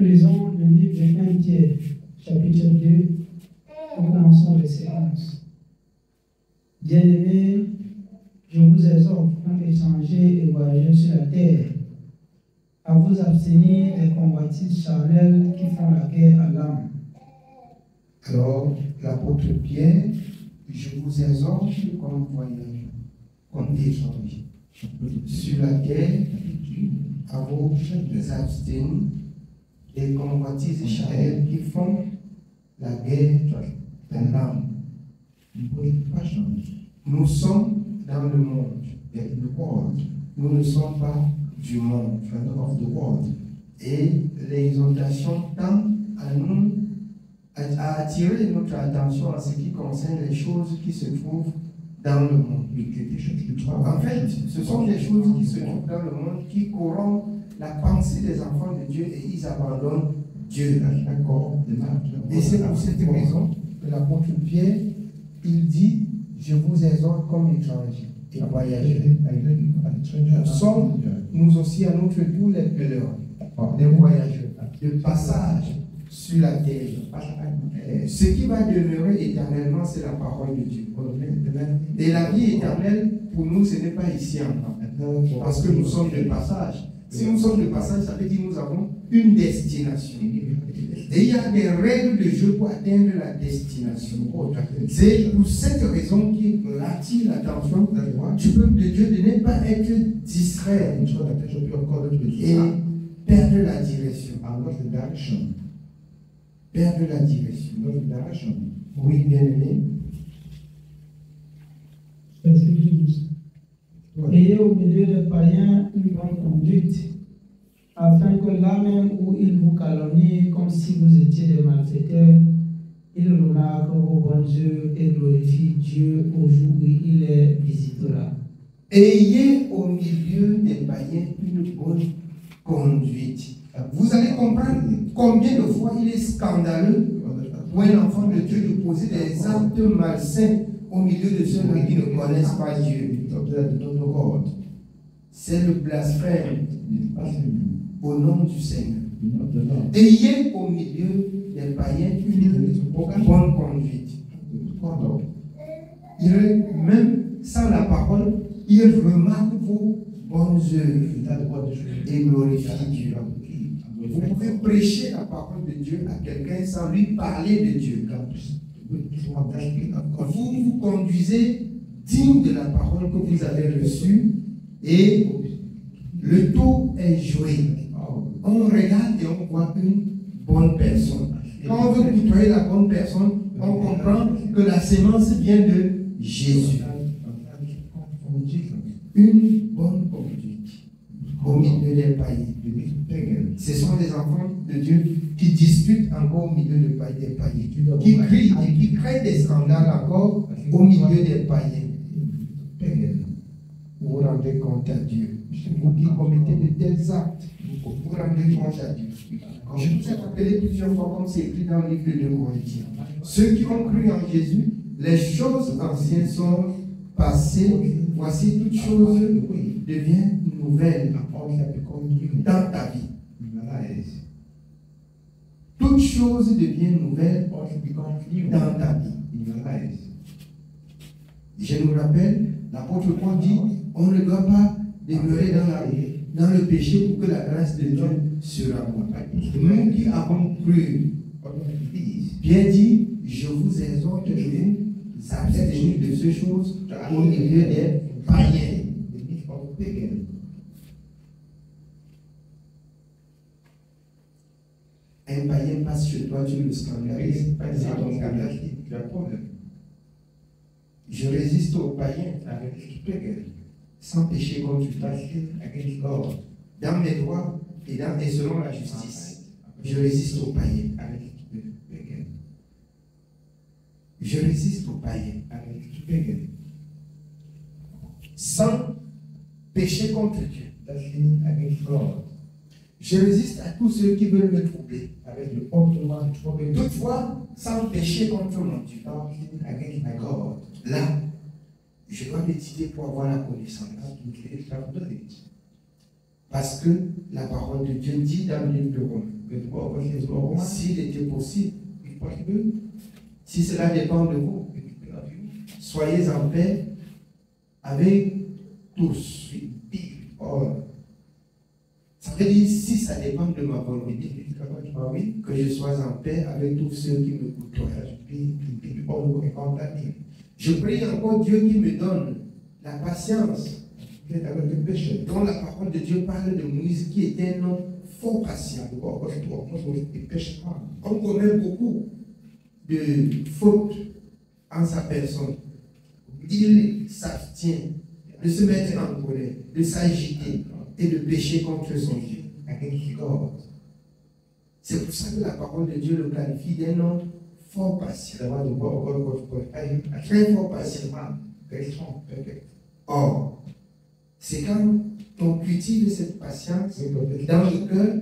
Lisons le livre de 1 Pierre, chapitre 2, nous commençons verset 11. Bien-aimés, je vous exhorte, comme étrangers et voyageurs sur la terre, à vous abstenir des convoitises charnelles qui font la guerre à l'âme. Alors, l'apôtre Pierre, je vous exhorte comme voyageurs, comme étrangers, sur la terre, à vous abstenir des convoitises charnelles qui font la guerre à l'âme. Nous sommes dans le monde. Nous ne sommes pas du monde. Et l'exhortation tend à attirer notre attention à ce qui concerne les choses qui se trouvent dans le monde. En fait, ce sont des choses qui se trouvent dans le monde qui corrompent la pensée des enfants de Dieu et ils abandonnent Dieu. Et c'est pour cette raison que l'apôtre Pierre, il dit, je vous exhorte comme étrangers et voyageurs. Nous sommes, nous aussi, à notre tour, les pèlerins, les voyageurs, de passage sur la terre. Ce qui va demeurer éternellement, c'est la parole de Dieu. Et la vie éternelle, pour nous, ce n'est pas ici encore. Parce que nous sommes de passage. Si nous sommes de passage, ça veut dire que nous avons une destination. Et il y a des règles de jeu pour atteindre la destination. C'est pour cette raison qu'il attire l'attention du peuple de Dieu de ne pas être distrait et perdre la direction. Perdre la direction. Oui, bien aimé. Verset 12. Ayez au milieu des païens une bonne conduite, afin que là même où ils vous calomnient comme si vous étiez des malfaiteurs, ils remarquent vos bonnes œuvres et glorifient Dieu au jour où il les visitera. Ayez au milieu des païens une bonne conduite. Vous allez comprendre combien de fois il est scandaleux pour un enfant de Dieu de poser des actes malsains au milieu de ceux qui ne connaissent pas Dieu. C'est le blasphème au nom du Seigneur. Ayez au milieu des païens une bonne conduite. Même sans la parole, il remarque vos bonnes œuvres et glorifie Dieu. Vous pouvez prêcher la parole de Dieu à quelqu'un sans lui parler de Dieu. Vous vous conduisez digne de la parole que vous avez reçue et le taux est joué. On regarde et on voit une bonne personne. Quand on veut côtoyer la bonne personne, on comprend que la sémence vient de Jésus. Une bonne conduite au milieu des païens. Ce sont des enfants de Dieu qui discutent encore au milieu des païens, qui crient et qui créent des scandales encore au milieu des païens. Vous vous rendez compte à Dieu. Vous qui commettez de tels actes, vous vous rendez compte à Dieu. Je vous ai rappelé plusieurs fois, comme c'est écrit dans le livre de Corinthiens. Ceux qui ont cru en Jésus, les choses anciennes sont passées. Voici toutes choses deviennent nouvelles dans ta vie. Toutes choses deviennent nouvelles dans ta vie. Je nous rappelle, l'apôtre Paul dit, on ne doit pas demeurer dans le péché pour que la grâce de Dieu se rapporte. Nous qui avons cru, bien dit, je vous exhorte de vous abstenir de ces choses au milieu des païens. Un païen passe chez toi, tu le scandalises, c'est ton scandale. Je résiste aux païens sans péché contre Dieu. Dans mes droits et selon la justice, je résiste aux païens. Je résiste aux païens. Sans péché contre Dieu. Je résiste à tous ceux qui veulent me troubler. Toutefois, sans péché contre mon Dieu. Là, je dois méditer pour avoir la connaissance. Parce que la parole de Dieu dit dans le livre de Romains s'il était possible, si cela dépend de vous, soyez en paix avec tous. Ça veut dire, si ça dépend de ma volonté, que je sois en paix avec tous ceux qui me côtoient. Je prie encore Dieu qui me donne la patience, dont la parole de Dieu parle de Moïse, qui était un homme fort patient. On commet beaucoup de fautes en sa personne. Il s'abstient de se mettre en colère, de s'agiter et de pécher contre son Dieu. C'est pour ça que la parole de Dieu le qualifie d'un homme fort patient. Très fort patient. Or, c'est quand on cultive cette patience dans le cœur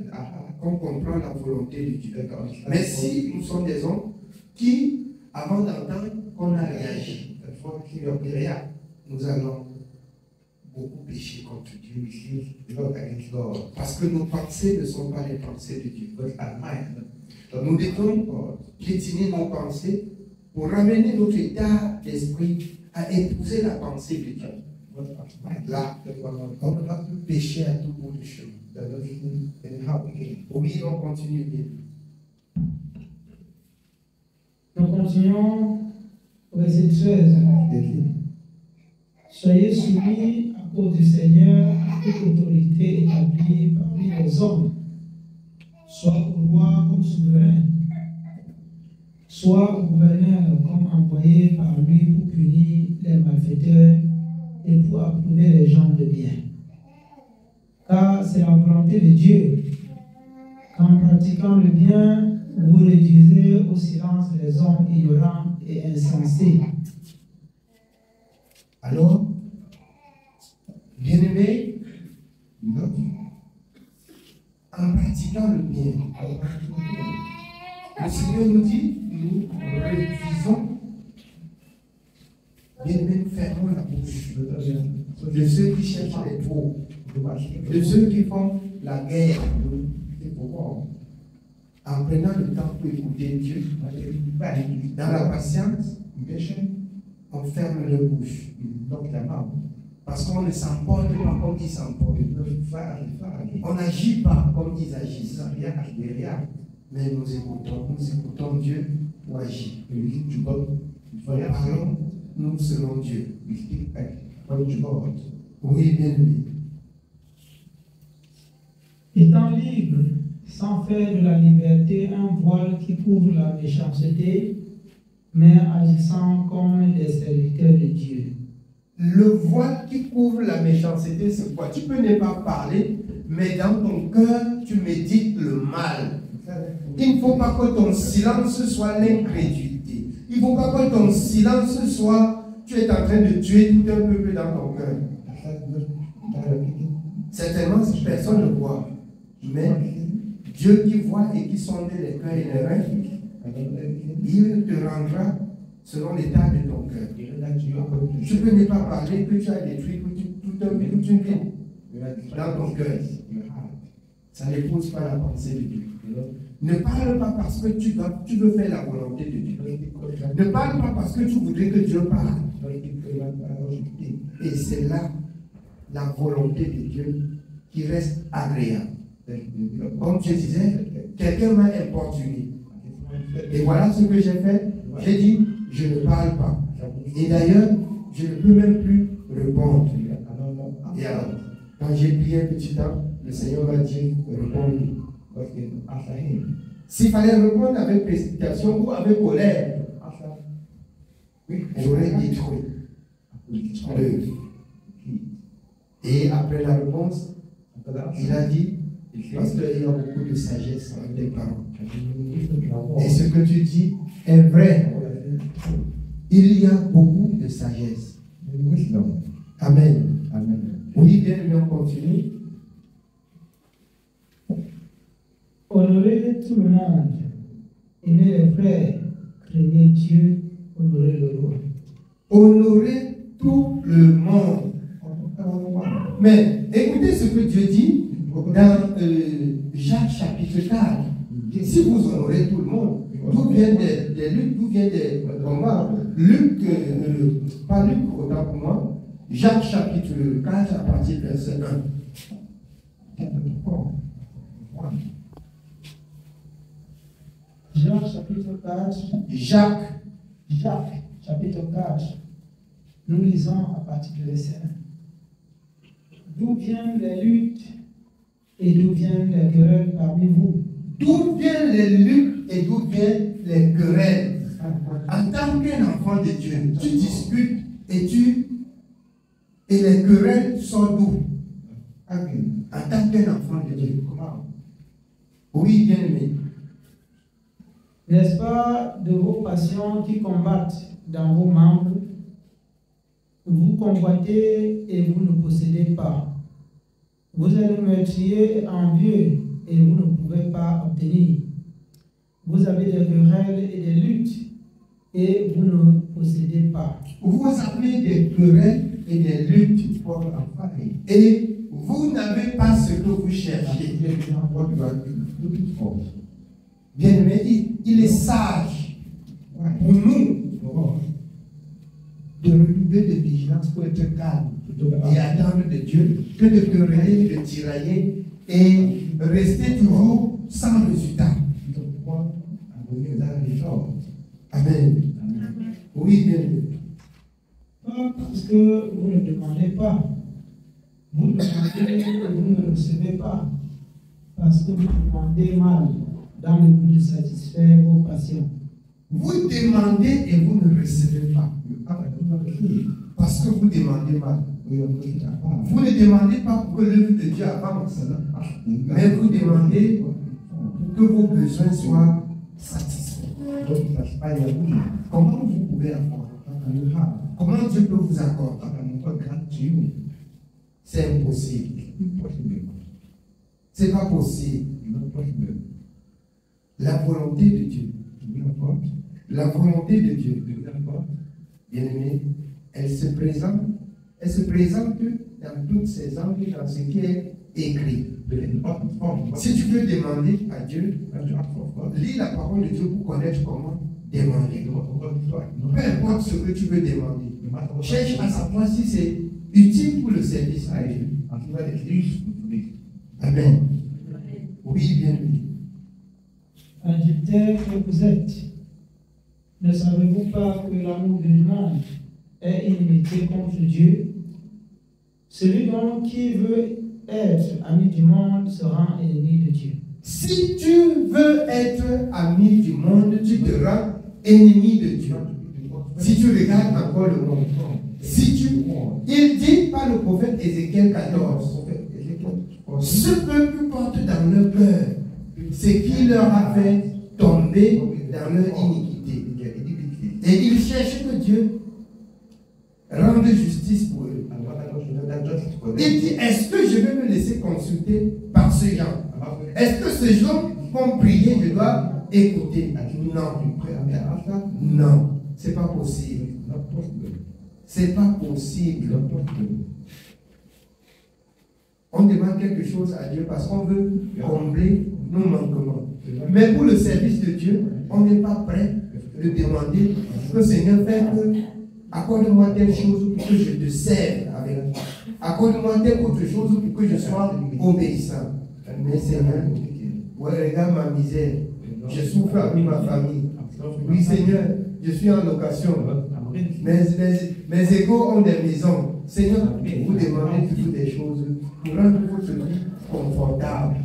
qu'on comprend la volonté de Dieu. Mais si nous sommes des hommes qui, avant d'entendre qu'on a réagi, nous allons beaucoup pécher contre Dieu. Parce que nos pensées ne sont pas les pensées de Dieu. Nous devons piétiner nos pensées pour ramener notre état d'esprit à épouser la pensée de Dieu. Là, on ne va plus pécher à tout bout de chemin. Oui, on continue bien. Nous continuons au verset 13. Soyez soumis à cause du Seigneur à toute autorité établie parmi les hommes, soit au roi comme souverain, soit au gouverneur comme envoyé par lui pour punir les malfaiteurs et pour approuver les gens de bien. Car c'est la volonté de Dieu qu'en pratiquant le bien, vous réduisez au silence les hommes ignorants et insensés. Alors, bien-aimés, en pratiquant le bien, le Seigneur nous dit, nous réduisons, bien-aimés, nous fermons la bouche de ceux qui cherchent les faux, de ceux qui font la guerre, en prenant le temps pour écouter Dieu, dans la patience, on ferme leur bouche. Parce qu'on ne s'emporte pas comme ils s'emportent. On n'agit pas comme ils agissent. Mais nous écoutons Dieu pour agir. Parlons, nous selon Dieu. Oui, bien lui. Étant libre, sans faire de la liberté un voile qui couvre la méchanceté, mais agissant comme des serviteurs de Dieu. Le voile qui couvre la méchanceté, c'est quoi? Tu peux ne pas parler, mais dans ton cœur, tu médites le mal. Il ne faut pas que ton silence soit l'incrédulité. Il ne faut pas que ton silence soit, tu es en train de tuer tout un peuple dans ton cœur. Certainement, si personne ne voit. Mais Dieu qui voit et qui sonde les cœurs et les reins, il te rendra selon l'état de ton cœur. Tu peux ne pas parler que tu as détruit toute une vie dans ton cœur. Ça n'épouse pas la pensée de Dieu. Ne parle pas parce que tu veux faire la volonté de Dieu. Ne parle pas parce que tu voudrais que Dieu parle. Et c'est là la volonté de Dieu qui reste agréable. Comme je disais, quelqu'un m'a importuné. Et voilà ce que j'ai fait. J'ai dit, je ne parle pas. Et d'ailleurs, je ne peux même plus répondre. Et alors, quand j'ai prié un petit temps, le Seigneur m'a dit, réponds. S'il fallait répondre avec précipitation ou avec colère, j'aurais détruit l'œuvre. Et après la réponse, il a dit, parce qu'il y a beaucoup de sagesse dans tes parents. Et ce que tu dis est vrai. Il y a beaucoup de sagesse. Amen. Amen. Oui, bien, on continue. Honorez tout le monde. Aimez les frères. Craignez Dieu. Honorez le roi. Honorez tout le monde. Mais écoutez ce que Dieu dit dans Jacques chapitre 4. Si vous honorez avec tout le monde. D'où viennent des luttes, d'où viennent des combats. Luc, pas Luc, autant pour moi. Jacques chapitre 4 à partir du verset 1. Jacques chapitre 4. Jacques Chapitre 4. Nous lisons à partir du verset 1. D'où viennent les luttes et d'où viennent les querelles parmi vous? D'où viennent les luttes et d'où viennent les querelles? En tant qu'un enfant de Dieu, tu disputes et les querelles sont d'où? En tant qu'un enfant de Dieu. Oui, bien aimé. N'est-ce pas de vos passions qui combattent dans vos membres? Vous convoitez et vous ne possédez pas. Vous êtes meurtrier et envieux et vous ne pouvez pas obtenir. Vous avez des querelles et des luttes et vous ne possédez pas. Vous avez des querelles et des luttes et vous n'avez pas ce que vous cherchez. Bien aimé, il est sage pour nous de redoubler de vigilance pour être calme et attendre de Dieu que de quereller, de tirailler et rester toujours sans résultat. Amen. Oui, bien aimé. Pas parce que vous ne demandez pas. Vous demandez et vous ne recevez pas. Parce que vous demandez mal dans le but de satisfaire vos passions. Vous demandez et vous ne recevez pas. Parce que vous demandez mal. Vous ne demandez pas pour que l'œuvre de Dieu avance, mais vous demandez pour que vos besoins soient satisfaits. Comment vous pouvez avoir? Comment Dieu peut vous accorder? C'est impossible. C'est pas possible. La volonté de Dieu. La volonté de Dieu. Bien aimé, elle se présente dans toutes ses angles, dans ce qui est écrit. Si tu veux demander à Dieu, lis la parole de Dieu pour connaître comment demander. Peu importe ce que tu veux demander, cherche à savoir si c'est utile pour le service à Dieu. Amen. Oui, bien aimé. Adultère que vous êtes, ne savez-vous pas que l'amour du monde est inimitié contre Dieu? Celui donc qui veut être ami du monde se rend ennemi de Dieu. Si tu veux être ami du monde, tu te rends ennemi de Dieu. Si tu regardes encore le monde, il dit par le prophète Ézéchiel 14, ce peuple porte dans leur cœur ce qui leur a fait tomber dans leur iniquité. Et ils cherchent que Dieu rende justice pour eux. Il dit, est-ce que je vais me laisser consulter par ce gens? Est-ce que ces gens vont prier, je dois écouter? Non. Non, c'est pas possible. C'est pas possible. On demande quelque chose à Dieu parce qu'on veut combler nos manquements. Mais pour le service de Dieu, on n'est pas prêt de demander que Seigneur fait que accorde-moi telle chose pour que je te serve avec. Accorde-moi telle autre chose pour que je sois obéissant. Mais Seigneur, ouais, regarde ma misère. Je souffre avec ma famille. Oui, Seigneur, je suis en location. Mes égaux ont des maisons. Seigneur, vous demandez toujours des choses pour rendre votre vie confortable.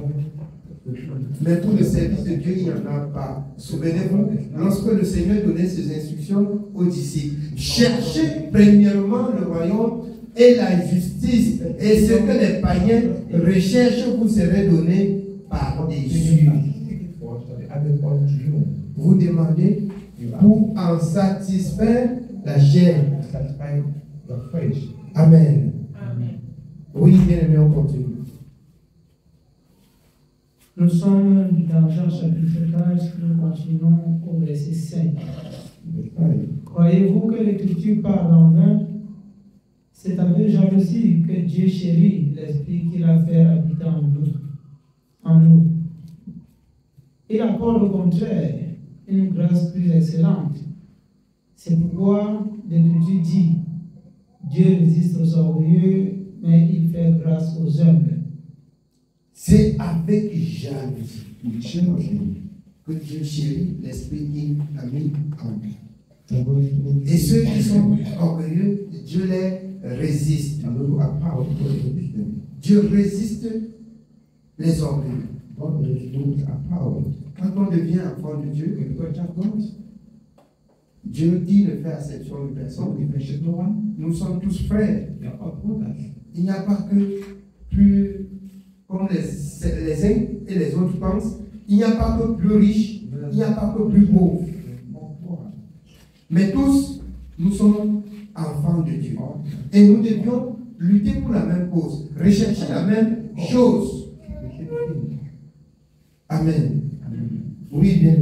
Mais pour le service de Dieu, il n'y en a pas. Souvenez-vous, lorsque le Seigneur donnait ses instructions aux disciples, cherchez premièrement le royaume et la justice, et ce que les païens recherchent vous serez donné par-dessus. Vous demandez pour en satisfaire la chair. Amen. Oui, bien aimé, on continue. Nous sommes dans Jean chapitre 4, nous continuons au verset 5. Croyez-vous que l'Écriture parle en vain? C'est avec jalousie que Dieu chérit l'Esprit qu'il a fait habiter en nous. Il accorde au contraire une grâce plus excellente. C'est pourquoi l'Écriture dit, Dieu résiste aux orgueilleux, mais il fait grâce aux humbles. C'est avec jalousie que Dieu chérit l'esprit qui a mis en lui. Et ceux qui sont orgueilleux, Dieu les résiste. Dieu résiste les orgueilleux. Quand on devient enfant de Dieu, Dieu dit ne fait exception de personne. Nous sommes tous frères. Il n'y a pas que plus comme les uns et les autres pensent. Il n'y a pas que plus riches. Il n'y a pas que plus pauvres. Mais tous, nous sommes enfants de Dieu. Et nous devions lutter pour la même cause, rechercher la même chose. Amen. Oui, bien.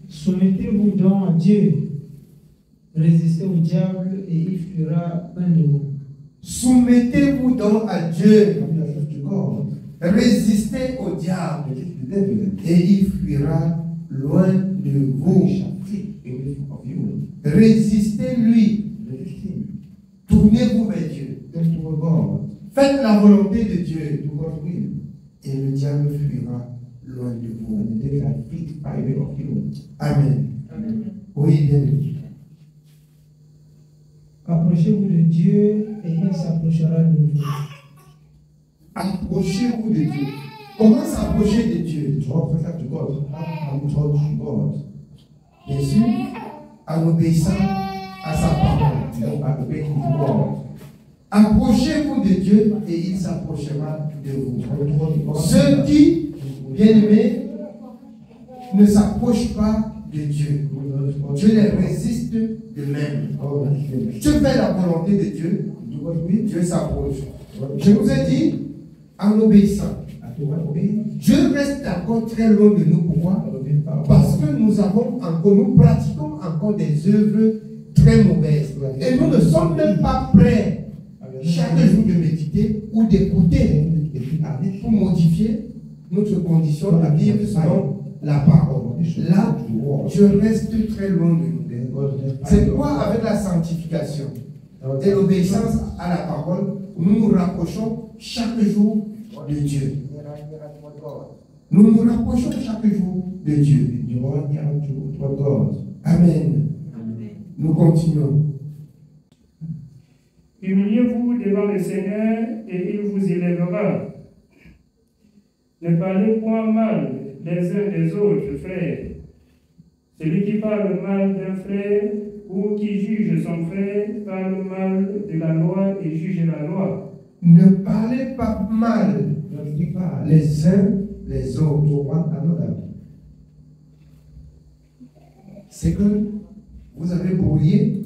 Soumettez-vous donc à Dieu, résistez au diable et il fuira loin de vous. Soumettez-vous donc à Dieu, résistez au diable et il fuira loin de vous. Résistez-lui, tournez-vous vers Dieu, faites la volonté de Dieu et le diable fuira loin de vous. Amen. Oui, bien. Approchez-vous de Dieu et il s'approchera de vous. Approchez-vous de Dieu. Comment s'approcher de Dieu? Bien sûr, en obéissant à sa parole. Approchez-vous de Dieu et il s'approchera de vous. Ceux qui, bien-aimés, ne s'approchent pas de Dieu, Dieu les résiste de même. Tu fais la volonté de Dieu, Dieu s'approche. Je vous ai dit, en obéissant, Dieu reste encore très loin de nous. Pourquoi? Parce que nous pratiquons encore des œuvres très mauvaises. Et nous ne sommes même pas prêts chaque jour de méditer ou d'écouter pour modifier notre condition à vivre selon la parole. Là, Dieu reste très loin de nous. C'est pourquoi avec la sanctification et l'obéissance à la parole, nous nous rapprochons chaque jour de Dieu. Nous nous rapprochons chaque jour de Dieu. Amen. Nous continuons. Humiliez-vous devant le Seigneur et il vous élèvera. Ne parlez point mal les uns des autres, frères. Celui qui parle mal d'un frère ou qui juge son frère parle mal de la loi et juge la loi. Ne parlez pas mal les uns les autres. C'est que vous avez brouillé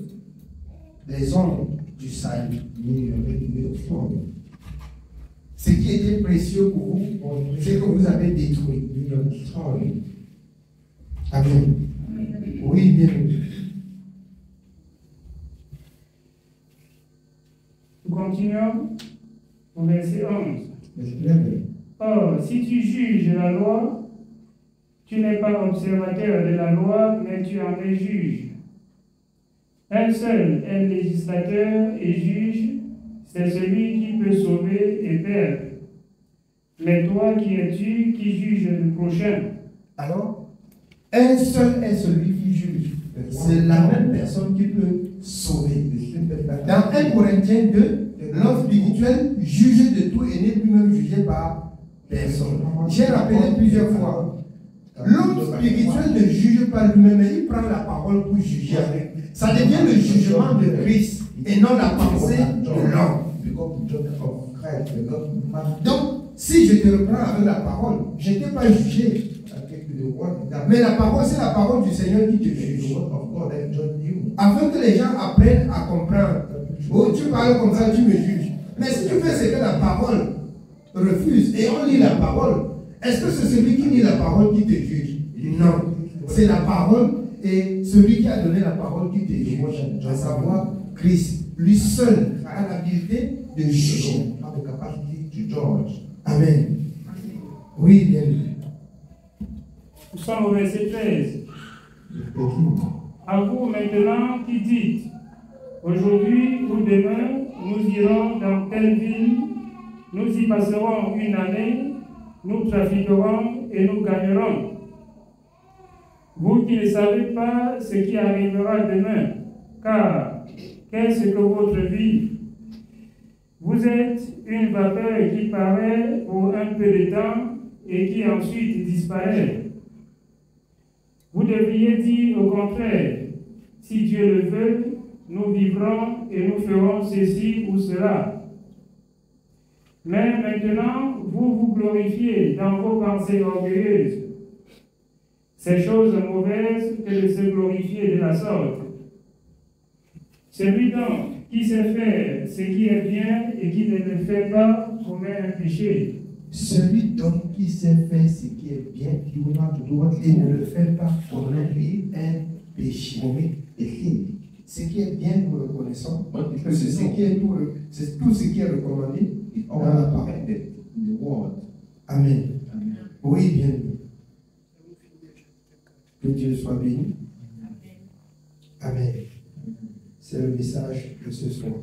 les ombres du salut. Ce qui était précieux pour vous, c'est que vous avez détruit. Amen. Oui, bien. Nous continuons au verset 11. Or, si tu juges la loi, tu n'es pas observateur de la loi, mais tu en es juge. Un seul est législateur et juge, c'est celui qui peut sauver et perdre. Mais toi qui es-tu qui juge le prochain? Alors, un seul est celui qui juge. C'est la même personne qui peut sauver. Dans 1 Corinthiens 2, l'homme spirituel jugé de tout et n'est lui-même jugé par personne. J'ai rappelé plusieurs fois. L'homme spirituel ne juge pas lui-même, mais il prend la parole pour juger. Ça devient le jugement de Christ et non la pensée de l'homme. Donc, si je te reprends avec la parole, je ne t'ai pas jugé. Mais la parole, c'est la parole du Seigneur qui te juge. Afin que les gens apprennent à comprendre. Oh, tu parles comme ça, tu me juges. Mais si tu fais ce que la parole refuse et on lit la parole, est-ce que c'est celui qui lit la parole qui te juge? Non. C'est la parole et celui qui a donné la parole qui te juge. À savoir Christ. Lui seul a l'habilité de juger. Amen. Oui, bien. sommes au verset 13. À vous maintenant qui dites, aujourd'hui ou demain, nous irons dans telle ville, nous y passerons une année, nous trafiquerons et nous gagnerons. Vous qui ne savez pas ce qui arrivera demain, car qu'est-ce que votre vie? Vous êtes une vapeur qui paraît pour un peu de temps et qui ensuite disparaît. Vous devriez dire au contraire, si Dieu le veut, nous vivrons et nous ferons ceci ou cela. Mais maintenant, vous vous glorifiez dans vos pensées orgueilleuses. C'est chose mauvaise que de se glorifier de la sorte. Celui donc qui sait faire ce qui est bien et qui ne le fait pas commet un péché. Celui donc qui sait faire ce qui est bien et ne le fait pas commet un péché. Ce qui est bien, nous le connaissons, que c'est tout ce qui est recommandé dans la parole. Amen. Oui, bien. Que Dieu soit béni. Amen. C'est le message de ce soir.